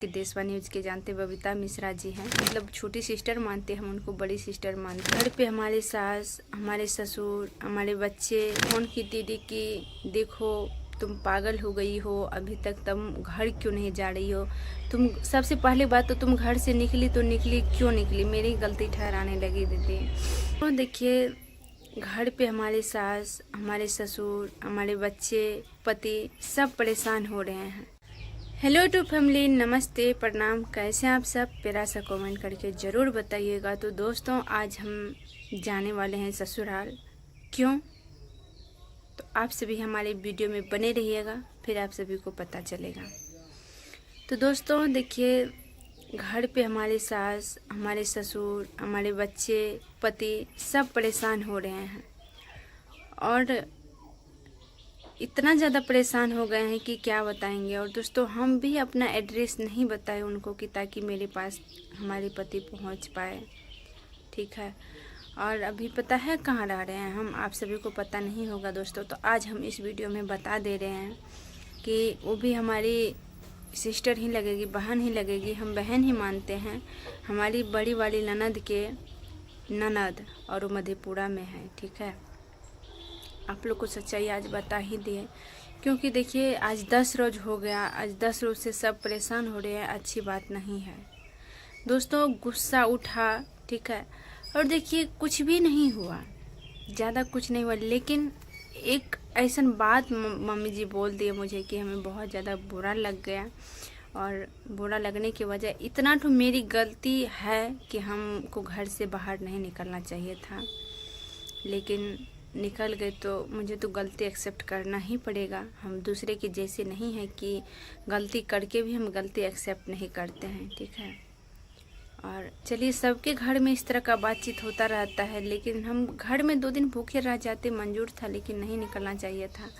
कि देशवा न्यूज के जानते बबीता मिश्रा जी हैं, मतलब छोटी सिस्टर मानते, हम उनको बड़ी सिस्टर मानते। घर पे हमारे सास, हमारे ससुर, हमारे बच्चे फोन की दीदी की देखो तुम पागल हो गई हो, अभी तक तुम घर क्यों नहीं जा रही हो, तुम सबसे पहले बात तो तुम घर से निकली तो निकली क्यों निकली, मेरी गलती ठहराने लगी दीदी। तो देखिए घर पे हमारे सास, हमारे ससुर, हमारे बच्चे, पति सब परेशान हो रहे हैं। हेलो टू फैमिली, नमस्ते, प्रणाम, कैसे हैं आप सब, प्यारा सा कमेंट करके ज़रूर बताइएगा। तो दोस्तों आज हम जाने वाले हैं ससुराल। क्यों? तो आप सभी हमारे वीडियो में बने रहिएगा, फिर आप सभी को पता चलेगा। तो दोस्तों देखिए घर पे हमारे सास, हमारे ससुर, हमारे बच्चे, पति सब परेशान हो रहे हैं और इतना ज़्यादा परेशान हो गए हैं कि क्या बताएंगे। और दोस्तों हम भी अपना एड्रेस नहीं बताए उनको कि ताकि मेरे पास हमारे पति पहुंच पाए, ठीक है। और अभी पता है कहाँ रह रहे हैं हम, आप सभी को पता नहीं होगा दोस्तों। तो आज हम इस वीडियो में बता दे रहे हैं कि वो भी हमारी सिस्टर ही लगेगी, बहन ही लगेगी, हम बहन ही मानते हैं। हमारी बड़ी वाली ननद के ननद और वो मधेपुरा में है, ठीक है। आप लोग को सच्चाई आज बता ही दिए, क्योंकि देखिए आज 10 रोज हो गया, आज 10 रोज से सब परेशान हो रहे हैं, अच्छी बात नहीं है दोस्तों। गुस्सा उठा, ठीक है, और देखिए कुछ भी नहीं हुआ, ज़्यादा कुछ नहीं हुआ, लेकिन एक ऐसा बात मम्मी जी बोल दिए मुझे कि हमें बहुत ज़्यादा बुरा लग गया। और बुरा लगने की वजह इतना तो मेरी गलती है कि हमको घर से बाहर नहीं निकलना चाहिए था, लेकिन निकल गए तो मुझे तो गलती एक्सेप्ट करना ही पड़ेगा। हम दूसरे के जैसे नहीं हैं कि गलती करके भी हम गलती एक्सेप्ट नहीं करते हैं, ठीक है। और चलिए सबके घर में इस तरह का बातचीत होता रहता है, लेकिन हम घर में 2 दिन भूखे रह जाते मंजूर था, लेकिन नहीं निकलना चाहिए था।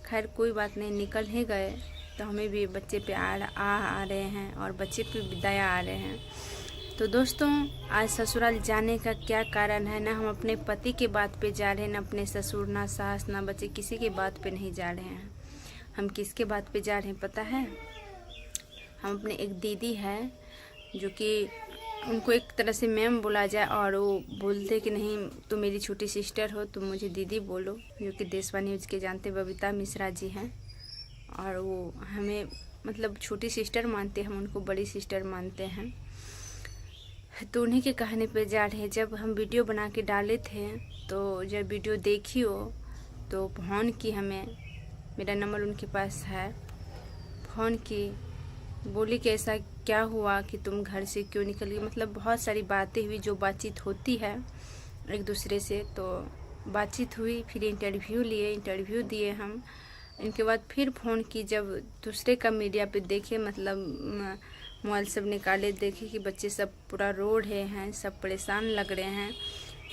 खैर कोई बात नहीं, निकल ही गए। तो हमें भी बच्चे पे आ रहे हैं और बच्चे पे भी दया आ रहे हैं। तो दोस्तों आज ससुराल जाने का क्या कारण है, ना हम अपने पति के बात पे जा रहे हैं, ना अपने ससुर, ना सास, ना बच्चे, किसी के बात पे नहीं जा रहे हैं। हम किसके बात पे जा रहे हैं पता है? हम अपने एक दीदी है जो कि उनको एक तरह से मैम बोला जाए, और वो बोलते कि नहीं तुम मेरी छोटी सिस्टर हो, तुम मुझे दीदी बोलो, जो कि देशवा न्यूज के जानते बबीता मिश्रा जी हैं। और वो हमें मतलब छोटी सिस्टर मानते, हम उनको बड़ी सिस्टर मानते हैं। तो उन्हीं के कहने पे जा रहे हैं। जब हम वीडियो बना के डाले थे तो जब वीडियो देखी हो तो फ़ोन की हमें, मेरा नंबर उनके पास है, फ़ोन की, बोली कि ऐसा क्या हुआ कि तुम घर से क्यों निकल गई। मतलब बहुत सारी बातें हुई, जो बातचीत होती है एक दूसरे से, तो बातचीत हुई, फिर इंटरव्यू दिए हम। इनके बाद फिर फ़ोन की, जब दूसरे का मीडिया पे देखे, मतलब मोबाइल सब निकाले, देखे कि बच्चे सब पूरा रो रहे हैं, सब परेशान लग रहे हैं,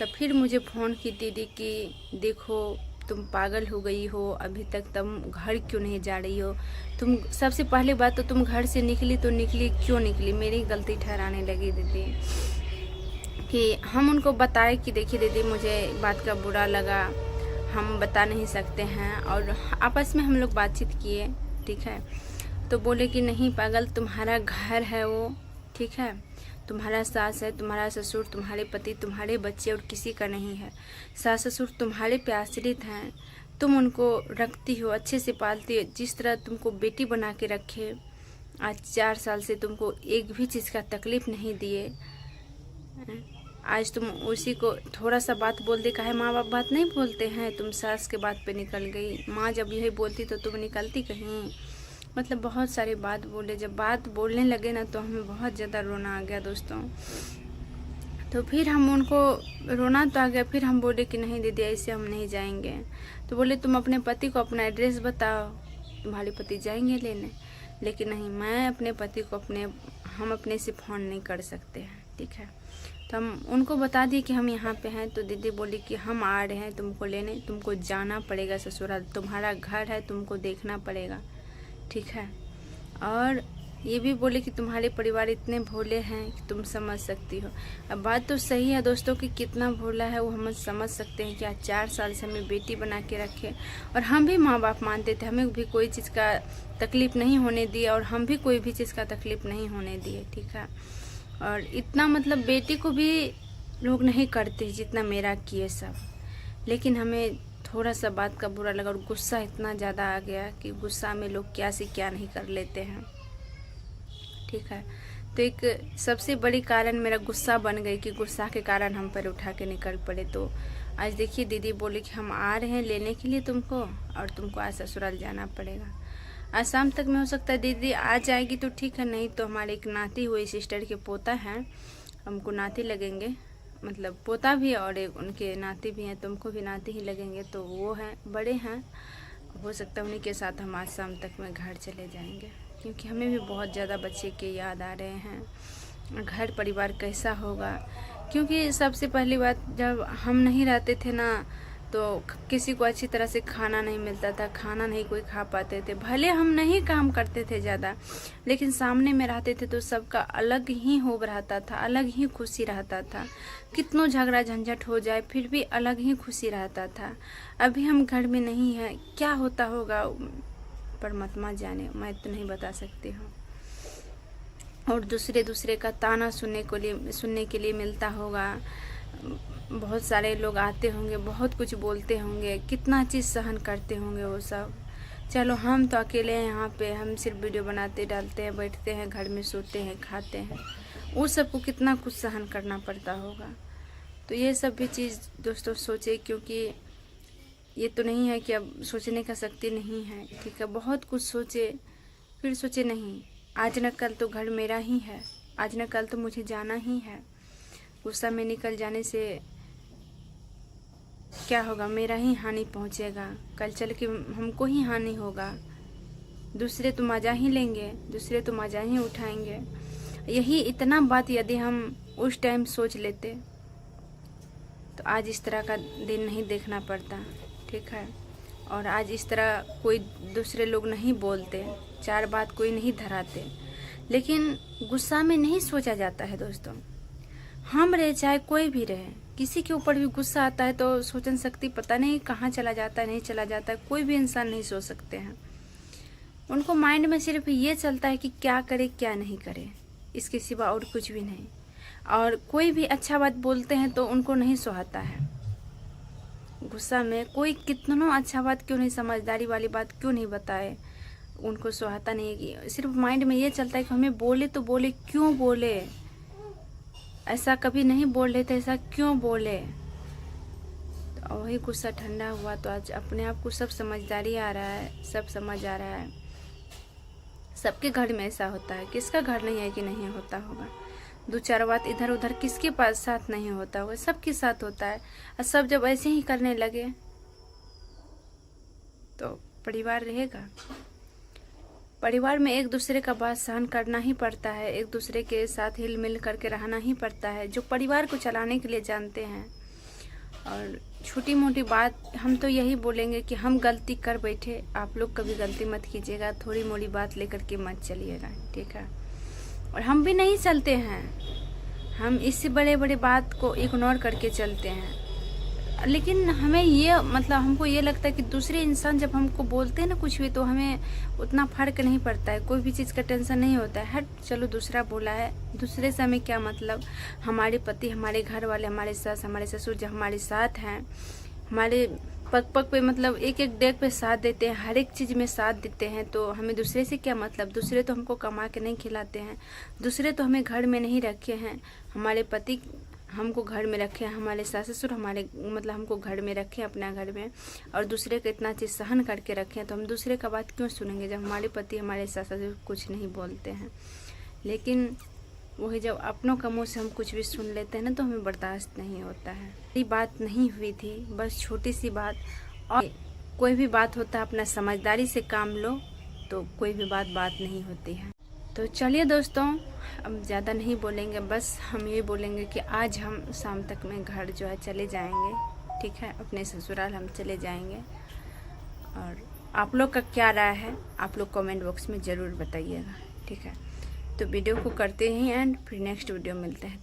तब फिर मुझे फ़ोन की दीदी की देखो तुम पागल हो गई हो, अभी तक तुम घर क्यों नहीं जा रही हो, तुम सबसे पहले बात तो तुम घर से निकली तो निकली क्यों निकली, मेरी गलती ठहराने लगी दीदी। कि हम उनको बताए कि देखिए दीदी मुझे बात का बुरा लगा, हम बता नहीं सकते हैं, और आपस में हम लोग बातचीत किए, ठीक है। तो बोले कि नहीं पागल, तुम्हारा घर है वो, ठीक है, तुम्हारा सास है, तुम्हारा ससुर, तुम्हारे पति, तुम्हारे बच्चे, और किसी का नहीं है। सास ससुर तुम्हारे पे आश्रित हैं, तुम उनको रखती हो, अच्छे से पालती हो, जिस तरह तुमको बेटी बना के रखे, आज 4 साल से तुमको एक भी चीज़ का तकलीफ़ नहीं दिए। आज तुम उसी को थोड़ा सा बात बोल दे, काहे माँ बाप बात नहीं बोलते हैं, तुम सास के बात पे निकल गई, माँ जब यही बोलती तो तुम निकलती कहीं। मतलब बहुत सारी बात बोले, जब बात बोलने लगे ना तो हमें बहुत ज़्यादा रोना आ गया दोस्तों। तो फिर हम उनको, रोना तो आ गया, फिर हम बोले कि नहीं दीदी ऐसे हम नहीं जाएंगे। तो बोले तुम अपने पति को अपना एड्रेस बताओ, तुम्हारे पति जाएंगे लेने। लेकिन नहीं, मैं अपने पति को हम अपने से फ़ोन नहीं कर सकते हैं, ठीक है। तो हम उनको बता दिए कि हम यहाँ पे हैं। तो दीदी बोली कि हम आ रहे हैं तुमको लेने, तुमको जाना पड़ेगा ससुराल, तुम्हारा घर है, तुमको देखना पड़ेगा, ठीक है। और ये भी बोले कि तुम्हारे परिवार इतने भोले हैं कि तुम समझ सकती हो। अब बात तो सही है दोस्तों कि कितना भोला है वो हम समझ सकते हैं कि आज 4 साल से हमें बेटी बना के रखे, और हम भी माँ बाप मानते थे, हमें भी कोई चीज़ का तकलीफ़ नहीं होने दी और हम भी कोई भी चीज़ का तकलीफ़ नहीं होने दिए, ठीक है। और इतना मतलब बेटी को भी लोग नहीं करते जितना मेरा किए सब, लेकिन हमें थोड़ा सा बात का बुरा लगा और गुस्सा इतना ज़्यादा आ गया कि गुस्सा में लोग क्या से क्या नहीं कर लेते हैं, ठीक है। तो एक सबसे बड़ी कारण मेरा गुस्सा बन गई कि गुस्सा के कारण हम पर उठा के निकल पड़े। तो आज देखिए दीदी बोले कि हम आ रहे हैं लेने के लिए तुमको, और तुमको आज ससुराल जाना पड़ेगा। आज शाम तक में हो सकता है दीदी आ जाएगी तो ठीक है, नहीं तो हमारे एक नाती हुई सिस्टर के पोता हैं, हमको नाती लगेंगे, मतलब पोता भी और एक उनके नाती भी हैं, तुमको भी नाती ही लगेंगे। तो वो हैं, बड़े हैं, हो सकता है उन्हीं के साथ हम आज शाम तक में घर चले जाएंगे, क्योंकि हमें भी बहुत ज़्यादा बच्चे के याद आ रहे हैं। घर परिवार कैसा होगा, क्योंकि सबसे पहली बात जब हम नहीं रहते थे ना तो किसी को अच्छी तरह से खाना नहीं मिलता था, खाना नहीं कोई खा पाते थे। भले हम नहीं काम करते थे ज़्यादा, लेकिन सामने में रहते थे तो सबका अलग ही होब रहता था, अलग ही खुशी रहता था। कितनों झगड़ा झंझट हो जाए फिर भी अलग ही खुशी रहता था। अभी हम घर में नहीं हैं, क्या होता होगा परमात्मा जाने, मैं तो नहीं बता सकती हूँ। और दूसरे का ताना सुनने के लिए मिलता होगा, बहुत सारे लोग आते होंगे, बहुत कुछ बोलते होंगे, कितना चीज़ सहन करते होंगे वो सब। चलो हम तो अकेले हैं यहाँ पे, हम सिर्फ वीडियो बनाते डालते हैं, बैठते हैं घर में, सोते हैं, खाते हैं, वो सबको कितना कुछ सहन करना पड़ता होगा। तो ये सब भी चीज़ दोस्तों सोचे, क्योंकि ये तो नहीं है कि अब सोचने का शक्ति नहीं है, ठीक है। बहुत कुछ सोचे, फिर सोचे नहीं, आज न कल तो घर मेरा ही है, आज न कल तो मुझे जाना ही है। गुस्सा में निकल जाने से क्या होगा, मेरा ही हानि पहुंचेगा, कल चल के हमको ही हानि होगा। दूसरे तो मज़ा ही लेंगे, दूसरे तो मज़ा ही उठाएंगे। यही इतना बात यदि हम उस टाइम सोच लेते तो आज इस तरह का दिन नहीं देखना पड़ता, ठीक है। और आज इस तरह कोई दूसरे लोग नहीं बोलते, 4 बात कोई नहीं धराते। लेकिन गुस्सा में नहीं सोचा जाता है दोस्तों। हम रहे चाहे कोई भी रहे, किसी के ऊपर भी गुस्सा आता है तो सोचन शक्ति पता नहीं कहाँ चला जाता है, नहीं चला जाता है। कोई भी इंसान नहीं सोच सकते हैं, उनको माइंड में सिर्फ ये चलता है कि क्या करे क्या नहीं करे, इसके सिवा और कुछ भी नहीं। और कोई भी अच्छा बात बोलते हैं तो उनको नहीं सुहाता है। गुस्सा में कोई कितना अच्छा बात क्यों नहीं, समझदारी वाली बात क्यों नहीं बताए, उनको सुहाता नहीं है। कि सिर्फ माइंड में ये चलता है कि हमें बोले तो बोले, क्यों बोले, ऐसा कभी नहीं बोल रहे थे, ऐसा क्यों बोले। तो वही गुस्सा ठंडा हुआ तो आज अपने आप को सब समझदारी आ रहा है, सब समझ आ रहा है। सबके घर में ऐसा होता है, किसका घर नहीं है कि नहीं होता होगा। 2-4 बात इधर उधर किसके पास साथ नहीं होता होगा, सबके साथ होता है। और सब जब ऐसे ही करने लगे तो परिवार रहेगा। परिवार में एक दूसरे का बात सहन करना ही पड़ता है, एक दूसरे के साथ हिल मिल करके रहना ही पड़ता है, जो परिवार को चलाने के लिए जानते हैं। और छोटी मोटी बात हम तो यही बोलेंगे कि हम गलती कर बैठे, आप लोग कभी गलती मत कीजिएगा, थोड़ी मोड़ी बात लेकर के मत चलिएगा, ठीक है। और हम भी नहीं चलते हैं, हम इससे बड़े बड़े बात को इग्नोर करके चलते हैं। लेकिन हमें ये मतलब हमको ये लगता है कि दूसरे इंसान जब हमको बोलते हैं ना कुछ भी, तो हमें उतना फर्क नहीं पड़ता है, कोई भी चीज़ का टेंशन नहीं होता है। हट चलो दूसरा बोला है, दूसरे से हमें क्या मतलब। हमारे पति, हमारे घर वाले, हमारे सास, हमारे ससुर जो हमारे साथ हैं, हमारे पग पग पे मतलब एक एक डेग पे साथ देते हैं, हर एक चीज़ में साथ देते हैं, तो हमें दूसरे से क्या मतलब। दूसरे तो हमको कमा के नहीं खिलाते हैं, दूसरे तो हमें घर में नहीं रखे हैं, हमारे पति हमको घर में रखे हैं, हमारे सास ससुर हमारे मतलब हमको घर में रखे अपना घर में, और दूसरे को इतना चीज़ सहन करके रखे हैं, तो हम दूसरे का बात क्यों सुनेंगे जब हमारे पति, हमारे सास ससुर कुछ नहीं बोलते हैं। लेकिन वही जब अपनों का मुँह से हम कुछ भी सुन लेते हैं ना, तो हमें बर्दाश्त नहीं होता है। ये बात नहीं हुई थी, बस छोटी सी बात। और कोई भी बात होता है अपना समझदारी से काम लो, तो कोई भी बात नहीं होती है। तो चलिए दोस्तों, अब ज़्यादा नहीं बोलेंगे, बस हम ये बोलेंगे कि आज हम शाम तक में घर जो है चले जाएंगे, ठीक है, अपने ससुराल हम चले जाएंगे। और आप लोग का क्या राय है, आप लोग कमेंट बॉक्स में ज़रूर बताइएगा, ठीक है। तो वीडियो को करते ही एंड फिर नेक्स्ट वीडियो मिलते हैं।